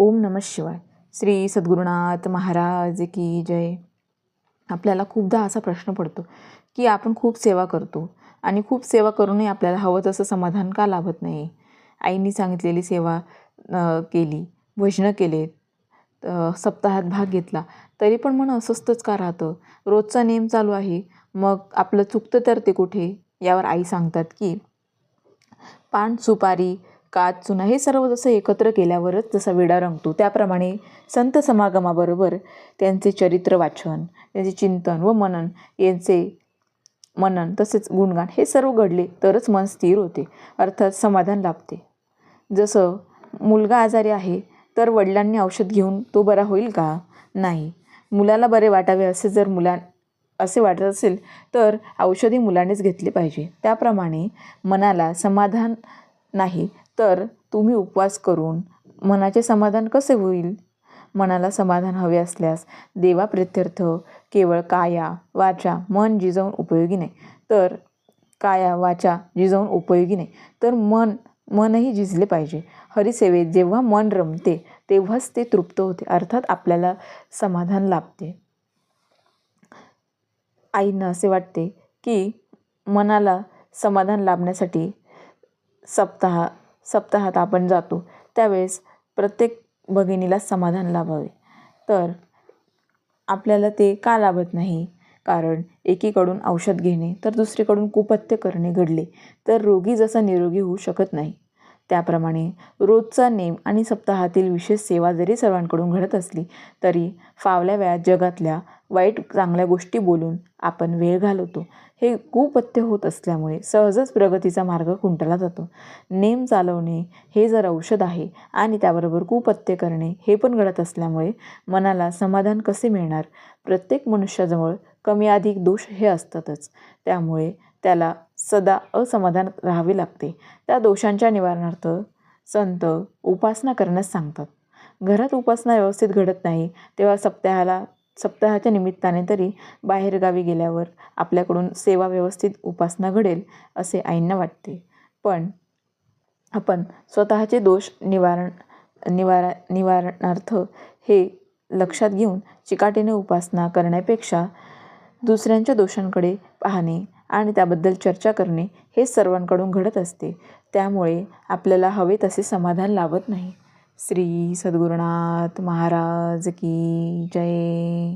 ओम नमः शिवाय. श्री सद्गुरुनाथ महाराज की जय. आपल्याला खूपदा असा प्रश्न पडतो की आपण खूप सेवा करतो आणि खूप सेवा करूनही आपल्याला हवं तसं समाधान का लाभत नाही. आईंनी सांगितलेली सेवा केली, भजनं केलेत, सप्ताहात भाग घेतला, तरी पण मन अस्वस्थच का राहतं. रोजचा नेम चालू आहे, मग आपलं चुकतं तर ते कुठे. यावर आई सांगतात की पान, सुपारी, काच, चुना हे सर्व जसं एकत्र केल्यावरच जसा विडा रंगतो, त्याप्रमाणे संत समागमाबरोबर त्यांचे चरित्र वाचन, त्यांचे चिंतन व मनन तसेच गुणगान हे सर्व घडले तरच मन स्थिर होते, अर्थात समाधान लाभते. जसं मुलगा आजारी आहे तर वडिलांनी औषध घेऊन तो बरा होईल का? नाही. मुलाला बरे वाटावे असे वाटत असेल तर औषधही मुलानेच घेतले पाहिजे. त्याप्रमाणे मनाला समाधान नाही तर तुम्ही उपवास करून मनाचे समाधान कसे होईल? मनाला समाधान हवे असल्यास देवाप्रित्यर्थ केवळ काया वाचा मन जिजवून उपयोगी नाही, तर मनही झिजले पाहिजे. हरिसेवेत जेव्हा मन रमते तेव्हाच ते तृप्त होते, अर्थात आपल्याला समाधान लाभते. आईंना असे वाटते की मनाला समाधान लाभण्यासाठी सप्ताहात आपण जातो त्यावेळेस प्रत्येक भगिनीला समाधान लाभावे, तर आपल्याला ते का लाभत नाही? कारण एकीकडून औषध घेणे तर दुसरीकडून कुपथ्य करणे घडले तर रोगी जसा निरोगी होऊ शकत नाही. त्याप्रमाणे रोजचा नेम आणि सप्ताहातील विशेष सेवा जरी सर्वांकडून घडत असली तरी फावल्या वेळात जगातल्या वाईट चांगल्या गोष्टी बोलून आपण वेळ घालवतो. हे कुपथ्य होत असल्यामुळे सहजच प्रगतीचा मार्ग खुंटला जातो. नेम चालवणे हे जर औषध आहे आणि त्याबरोबर कुपथ्य करणे हे पण घडत असल्यामुळे मनाला समाधान कसे मिळणार? प्रत्येक मनुष्याजवळ कमी अधिक दोष हे असतातच, त्यामुळे त्याला सदा असमाधान राहावे लागते. त्या दोषांच्या निवारणार्थ संत उपासना करण्यास सांगतात. घरात उपासना व्यवस्थित घडत नाही तेव्हा सप्ताहाच्या निमित्ताने तरी बाहेरगावी गेल्यावर आपल्याकडून सेवा व्यवस्थित उपासना घडेल असे आईंना वाटते. पण आपण स्वतःचे दोष निवारणार्थ हे लक्षात घेऊन चिकाटीने उपासना करण्यापेक्षा दुसऱ्यांच्या दोषांकडे पाहणे आणि त्याबद्दल चर्चा करणे हे सर्वांकडून घडत असते. त्यामुळे आपल्याला हवे तसे समाधान लाभत नाही. श्री सद्गुरुनाथ महाराज की जय.